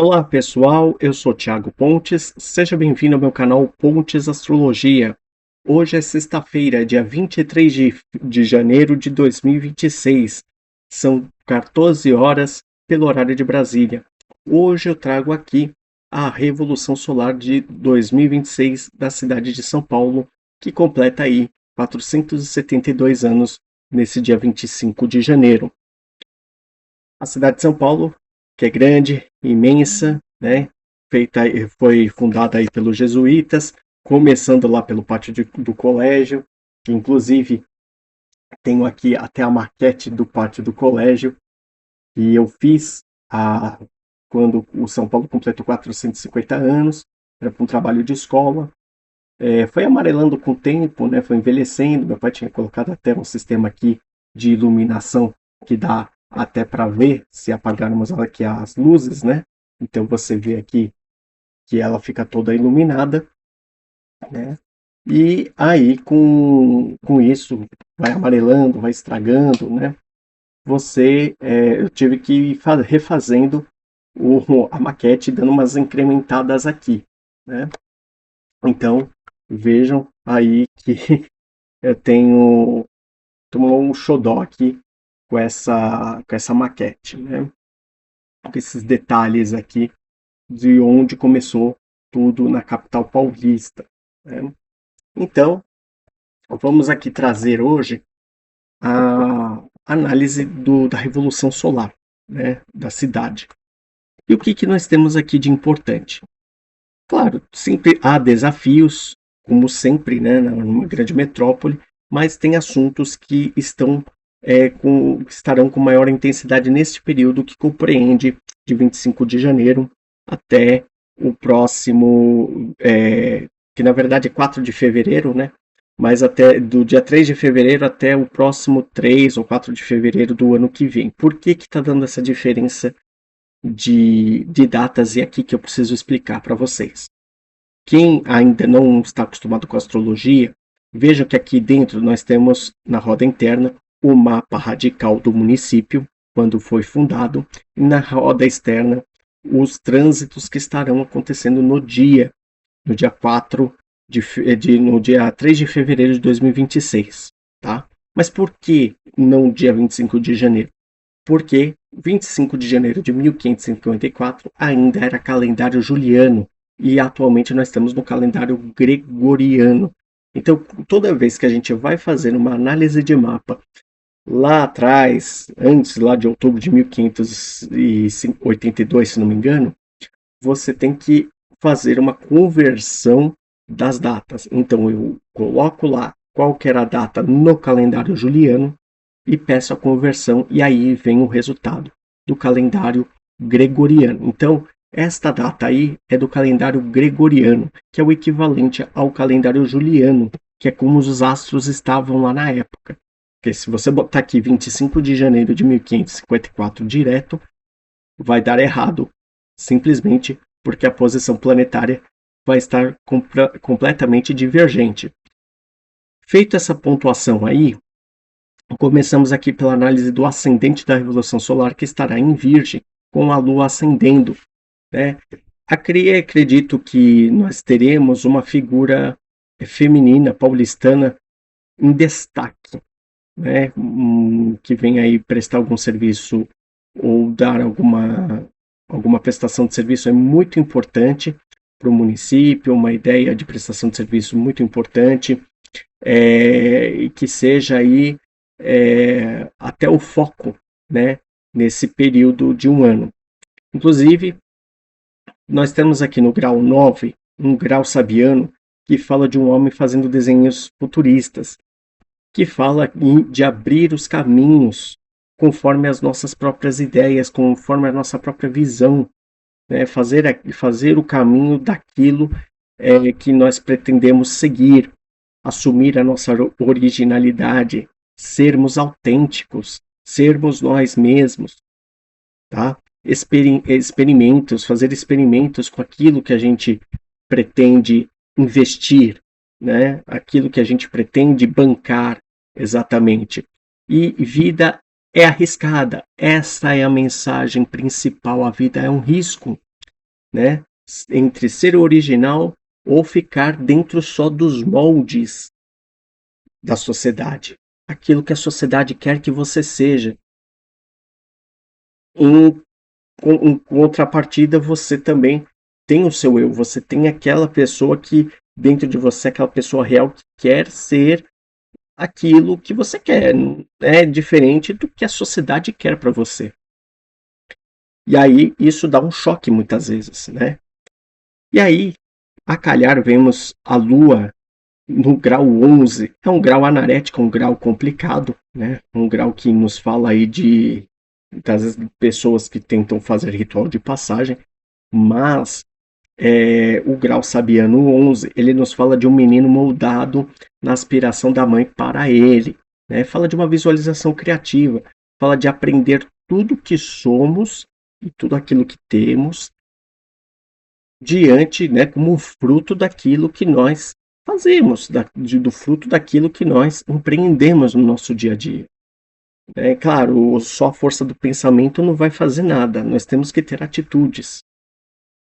Olá pessoal, eu sou Thiago Pontes, seja bem-vindo ao meu canal Pontes Astrologia. Hoje é sexta-feira, dia 23 de janeiro de 2026. São 14 horas pelo horário de Brasília. Hoje eu trago aqui a Revolução Solar de 2026 da cidade de São Paulo, que completa aí 472 anos nesse dia 25 de janeiro. A cidade de São Paulo, que é grande, imensa, né? Foi fundada aí pelos jesuítas, começando lá pelo pátio do colégio, que inclusive tenho aqui até a maquete do pátio do colégio, que eu fiz quando o São Paulo completou 450 anos, era para um trabalho de escola. Foi amarelando com o tempo, né? Foi envelhecendo. Meu pai tinha colocado até um sistema aqui de iluminação que dá até para ver se apagarmos aqui as luzes, né? Então você vê aqui que ela fica toda iluminada, né? E aí com isso vai amarelando, vai estragando, né? Eu tive que ir refazendo a maquete, dando umas incrementadas aqui, né? Então vejam aí que eu tenho um xodó aqui com essa maquete, né? Com esses detalhes aqui de onde começou tudo na capital paulista, né? Então, vamos aqui trazer hoje a análise da Revolução Solar, né, da cidade. E o que nós temos aqui de importante? Claro, sempre há desafios, como sempre, né, numa grande metrópole, mas tem assuntos que estarão com maior intensidade neste período que compreende de 25 de janeiro até o próximo, que na verdade é 4 de fevereiro, né? Mas até do dia 3 de fevereiro até o próximo 3 ou 4 de fevereiro do ano que vem. Por que está dando essa diferença de datas? E aqui que eu preciso explicar para vocês. Quem ainda não está acostumado com a astrologia, veja que aqui dentro nós temos, na roda interna, o mapa radical do município, quando foi fundado, e na roda externa, os trânsitos que estarão acontecendo no dia 4 no dia 3 de fevereiro de 2026, tá? Mas por que não dia 25 de janeiro? Porque 25 de janeiro de 1554 ainda era calendário juliano e atualmente nós estamos no calendário gregoriano. Então, toda vez que a gente vai fazer uma análise de mapa lá atrás, antes lá de outubro de 1582, se não me engano, você tem que fazer uma conversão das datas. Então eu coloco lá qual que era a data no calendário juliano e peço a conversão, e aí vem o resultado do calendário gregoriano. Então, esta data aí é do calendário gregoriano, que é o equivalente ao calendário juliano, que é como os astros estavam lá na época. Porque se você botar aqui 25 de janeiro de 1554 direto, vai dar errado, simplesmente porque a posição planetária vai estar completamente divergente. Feita essa pontuação aí, começamos aqui pela análise do ascendente da Revolução Solar, que estará em Virgem, com a Lua ascendendo, né? Acredito que nós teremos uma figura feminina paulistana em destaque, né? Que vem aí prestar algum serviço ou dar alguma prestação de serviço é muito importante para o município, uma ideia de prestação de serviço muito importante, e que seja aí até o foco, né, nesse período de um ano. Inclusive, nós temos aqui no grau 9, um grau sabiano, que fala de um homem fazendo desenhos futuristas, que fala de abrir os caminhos conforme as nossas próprias ideias, conforme a nossa própria visão, né? Fazer o caminho daquilo que nós pretendemos seguir, assumir a nossa originalidade, sermos autênticos, sermos nós mesmos, tá? Fazer experimentos com aquilo que a gente pretende investir, né? Aquilo que a gente pretende bancar, exatamente. E vida é arriscada. Essa é a mensagem principal. A vida é um risco. né? Entre ser original ou ficar dentro só dos moldes da sociedade. Aquilo que a sociedade quer que você seja. Em contrapartida, você também tem o seu eu. Você tem aquela pessoa que, dentro de você, aquela pessoa real que quer ser aquilo que você quer. É diferente do que a sociedade quer para você. E aí, isso dá um choque muitas vezes, né? E aí, a calhar, vemos a Lua no grau 11. É um grau anarético, um grau complicado, né? Um grau que nos fala aí das pessoas que tentam fazer ritual de passagem, mas o grau sabiano 11, ele nos fala de um menino moldado na aspiração da mãe para ele, né? Fala de uma visualização criativa, fala de aprender tudo que somos e tudo aquilo que temos diante, né, como fruto daquilo que nós fazemos, do fruto daquilo que nós empreendemos no nosso dia a dia. É claro, só a força do pensamento não vai fazer nada, nós temos que ter atitudes.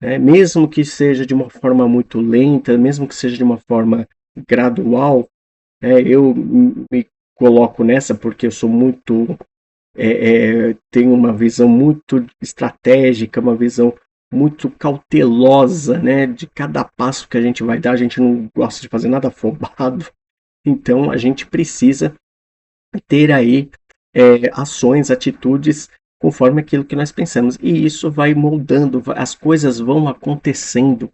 Mesmo que seja de uma forma muito lenta, mesmo que seja de uma forma gradual, eu me coloco nessa porque eu sou muito, tenho uma visão muito estratégica, uma visão muito cautelosa, né, de cada passo que a gente vai dar. A gente não gosta de fazer nada afobado, então a gente precisa ter aí ações, atitudes conforme aquilo que nós pensamos. E isso vai moldando, as coisas vão acontecendo,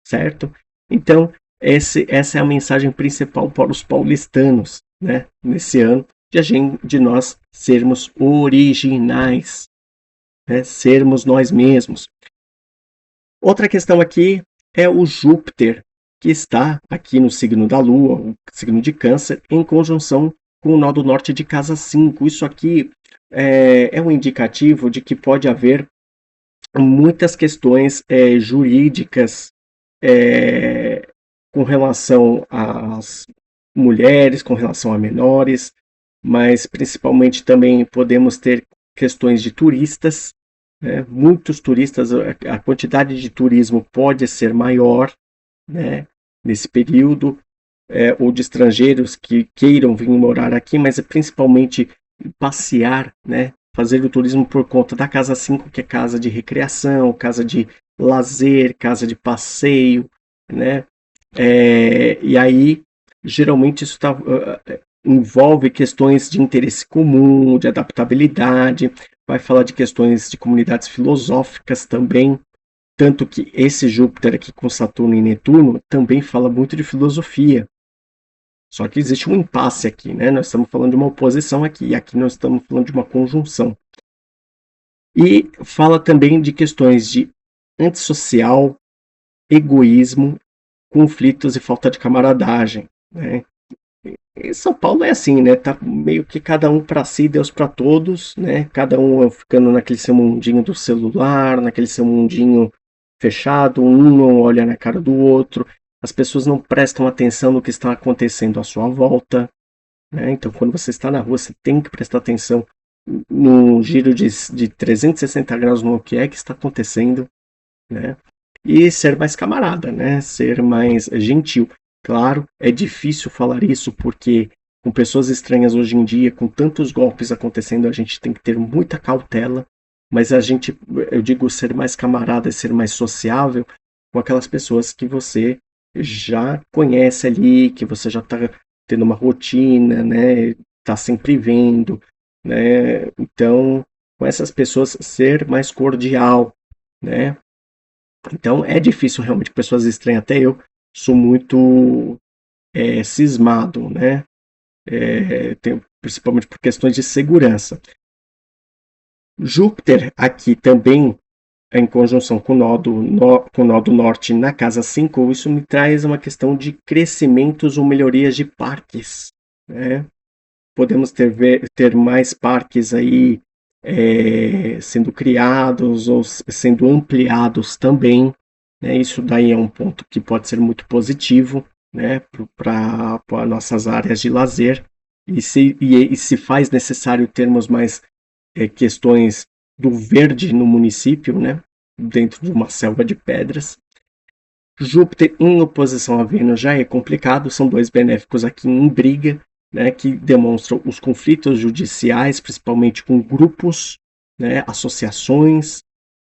certo? Então, essa é a mensagem principal para os paulistanos, né? Nesse ano, de nós sermos originais, né? Sermos nós mesmos. Outra questão aqui é o Júpiter, que está aqui no signo da Lua, o signo de Câncer, em conjunção com o nó do norte de casa 5. Isso aqui é um indicativo de que pode haver muitas questões jurídicas com relação às mulheres, com relação a menores, mas principalmente também podemos ter questões de turistas, né? Muitos turistas, a quantidade de turismo pode ser maior, né, nesse período, ou de estrangeiros que queiram vir morar aqui, mas é principalmente passear, né, fazer o turismo por conta da Casa 5, que é casa de recreação, casa de lazer, casa de passeio, né? E aí, geralmente, isso envolve questões de interesse comum, de adaptabilidade, vai falar de questões de comunidades filosóficas também, tanto que esse Júpiter aqui com Saturno e Netuno também fala muito de filosofia. Só que existe um impasse aqui, né? Nós estamos falando de uma oposição aqui, e aqui nós estamos falando de uma conjunção. E fala também de questões de antissocial, egoísmo, conflitos e falta de camaradagem, né? Em São Paulo é assim, né? Tá meio que cada um para si, Deus para todos, né? Cada um ficando naquele seu mundinho do celular, naquele seu mundinho fechado, um não olha na cara do outro, as pessoas não prestam atenção no que está acontecendo à sua volta, né? Então, quando você está na rua, você tem que prestar atenção num giro de 360 graus no que é que está acontecendo, né? E ser mais camarada, né? Ser mais gentil. Claro, é difícil falar isso porque com pessoas estranhas hoje em dia, com tantos golpes acontecendo, a gente tem que ter muita cautela, mas eu digo ser mais camarada, ser mais sociável com aquelas pessoas que você já conhece ali, que você já está tendo uma rotina, né? Está sempre vendo, né? Então, com essas pessoas ser mais cordial, né? Então é difícil realmente, pessoas estranhas, até eu sou muito cismado, né? Principalmente por questões de segurança. Júpiter aqui também em conjunção com o nó do norte na casa 5, isso me traz uma questão de crescimentos ou melhorias de parques, né? Podemos ter mais parques aí sendo criados ou sendo ampliados também, né? Isso daí é um ponto que pode ser muito positivo, né, para nossas áreas de lazer, e se faz necessário termos mais questões do verde no município, né? dentro de uma selva de pedras. Júpiter em oposição a Vênus já é complicado, são dois benéficos aqui em briga, né, que demonstram os conflitos judiciais, principalmente com grupos, né, associações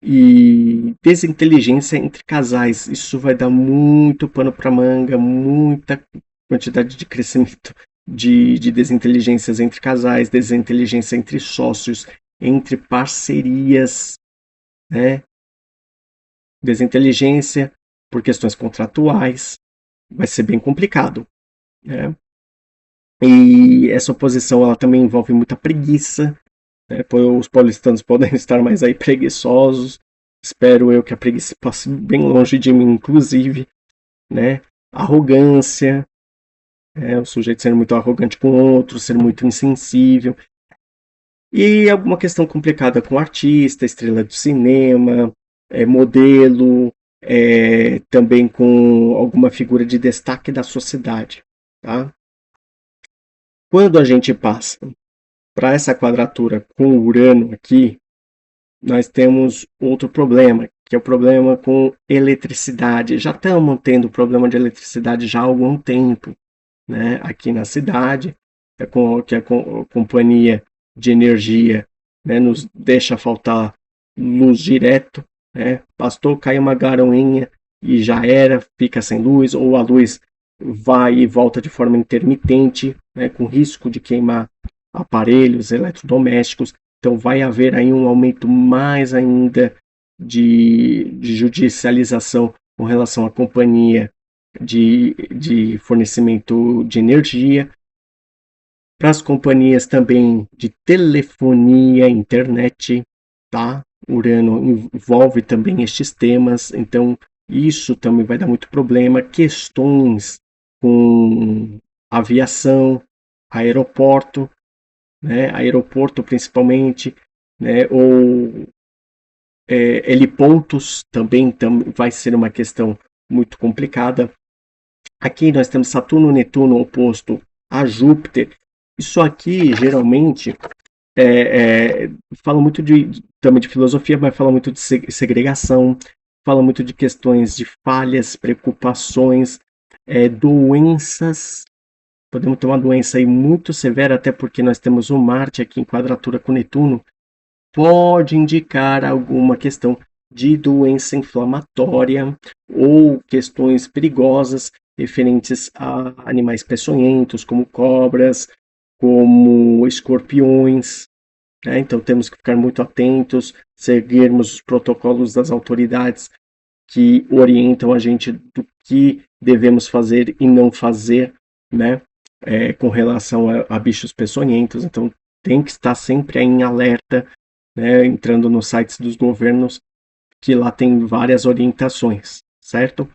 e desinteligência entre casais. Isso vai dar muito pano para manga, muita quantidade de crescimento de desinteligências entre casais, desinteligência entre sócios, entre parcerias, né? Desinteligência por questões contratuais, vai ser bem complicado, né? E essa oposição ela também envolve muita preguiça, né? Os paulistanos podem estar mais aí preguiçosos. Espero eu que a preguiça passe bem longe de mim, inclusive, né? Arrogância, o sujeito sendo muito arrogante com o outro, ser muito insensível. E alguma questão complicada com artista, estrela do cinema, modelo, também com alguma figura de destaque da sociedade. Tá? Quando a gente passa para essa quadratura com Urano aqui, nós temos outro problema, que é o problema com eletricidade. Já estamos tendo problema de eletricidade já há algum tempo, né? Aqui na cidade, que a companhia de energia, né, nos deixa faltar luz direto, né? Bastou cair uma garoinha e já era, fica sem luz, ou a luz vai e volta de forma intermitente, né, com risco de queimar aparelhos eletrodomésticos. Então vai haver aí um aumento mais ainda de judicialização com relação à companhia de fornecimento de energia. Para as companhias também de telefonia, internet, tá? Urano envolve também estes temas, então isso também vai dar muito problema. Questões com aviação, aeroporto, né? Aeroporto principalmente, né? Ou helipontos também vai ser uma questão muito complicada. Aqui nós temos Saturno e Netuno oposto a Júpiter. Isso aqui geralmente fala muito também de filosofia, mas fala muito de segregação, fala muito de questões de falhas, preocupações, doenças. Podemos ter uma doença aí muito severa, até porque nós temos o Marte aqui em quadratura com Netuno, pode indicar alguma questão de doença inflamatória ou questões perigosas referentes a animais peçonhentos, como cobras, como escorpiões. Né? Então temos que ficar muito atentos, seguirmos os protocolos das autoridades que orientam a gente do que devemos fazer e não fazer, né? Com relação a bichos peçonhentos. Então tem que estar sempre em alerta, né? Entrando nos sites dos governos, que lá tem várias orientações, certo?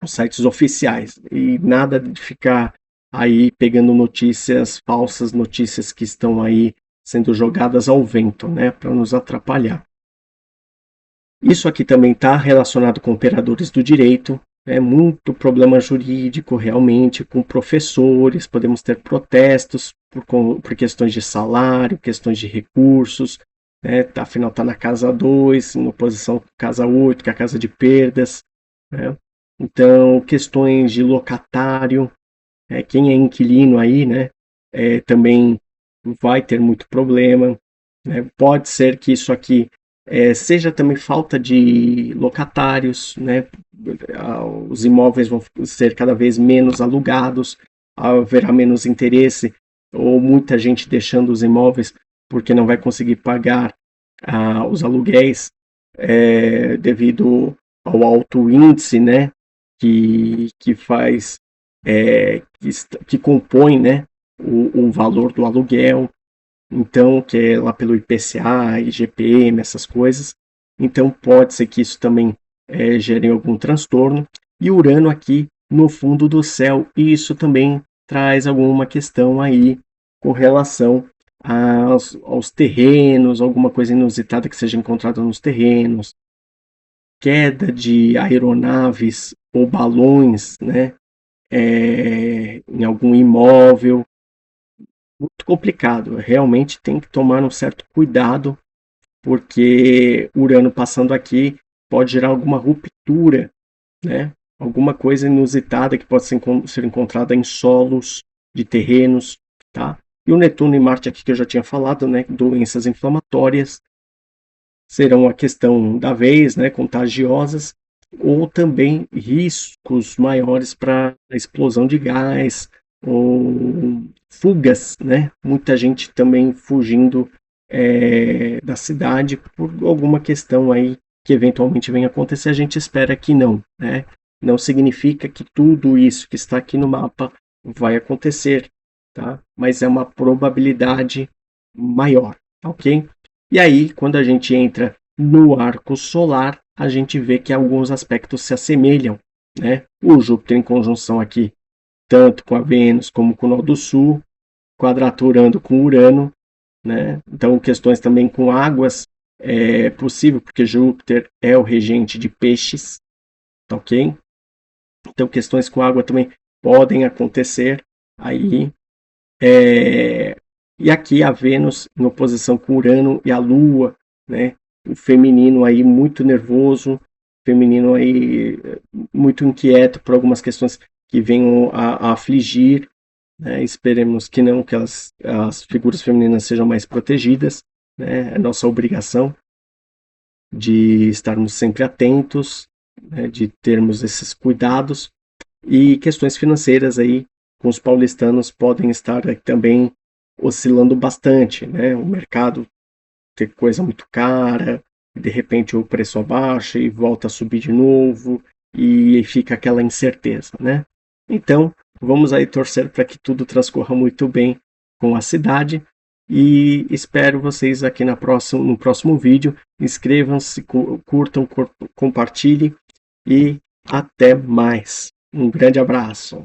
Os sites oficiais. E nada de ficar aí pegando notícias falsas, notícias que estão aí sendo jogadas ao vento, né, para nos atrapalhar. Isso aqui também está relacionado com operadores do direito, muito problema jurídico realmente, com professores, podemos ter protestos por questões de salário, questões de recursos, né, afinal está na casa 2, em oposição com casa 8, que é a casa de perdas, né? Então, questões de locatário, quem é inquilino aí, né, também vai ter muito problema, né? Pode ser que isso aqui seja também falta de locatários, né? Os imóveis vão ser cada vez menos alugados, haverá menos interesse, ou muita gente deixando os imóveis porque não vai conseguir pagar os aluguéis devido ao alto índice, né? Que faz, que compõe, né? O valor do aluguel. Então, que é lá pelo IPCA, IGPM, essas coisas. Então, pode ser que isso também gere algum transtorno. E Urano aqui no fundo do céu, e isso também traz alguma questão aí com relação aos terrenos, alguma coisa inusitada que seja encontrada nos terrenos, queda de aeronaves ou balões, né, em algum imóvel. Muito complicado, realmente tem que tomar um certo cuidado porque Urano passando aqui pode gerar alguma ruptura, né? Alguma coisa inusitada que pode ser encontrada em solos de terrenos, tá? E o Netuno e Marte aqui que eu já tinha falado, né? Doenças inflamatórias serão a questão da vez, né? Contagiosas, ou também riscos maiores para a explosão de gás ou fugas, né? Muita gente também fugindo da cidade por alguma questão aí que eventualmente venha acontecer. A gente espera que não, né? Não significa que tudo isso que está aqui no mapa vai acontecer, tá? Mas é uma probabilidade maior, tá ok? E aí, quando a gente entra no arco solar, a gente vê que alguns aspectos se assemelham, né? O Júpiter em conjunção aqui, tanto com a Vênus como com o Nó do Sul, quadraturando com Urano, né? Então, questões também com águas é possível, porque Júpiter é o regente de peixes, tá ok? Então, questões com água também podem acontecer aí. E aqui a Vênus em oposição com Urano e a Lua, né? O feminino aí muito nervoso, feminino aí muito inquieto por algumas questões que venham a afligir, né? Esperemos que não, que as figuras femininas sejam mais protegidas, né? É nossa obrigação de estarmos sempre atentos, né? De termos esses cuidados. E questões financeiras aí com os paulistanos podem estar também oscilando bastante, né? O mercado ter coisa muito cara, de repente o preço abaixa e volta a subir de novo e fica aquela incerteza, né? Então, vamos aí torcer para que tudo transcorra muito bem com a cidade e espero vocês aqui no próximo vídeo. Inscrevam-se, curtam, compartilhem e até mais. Um grande abraço.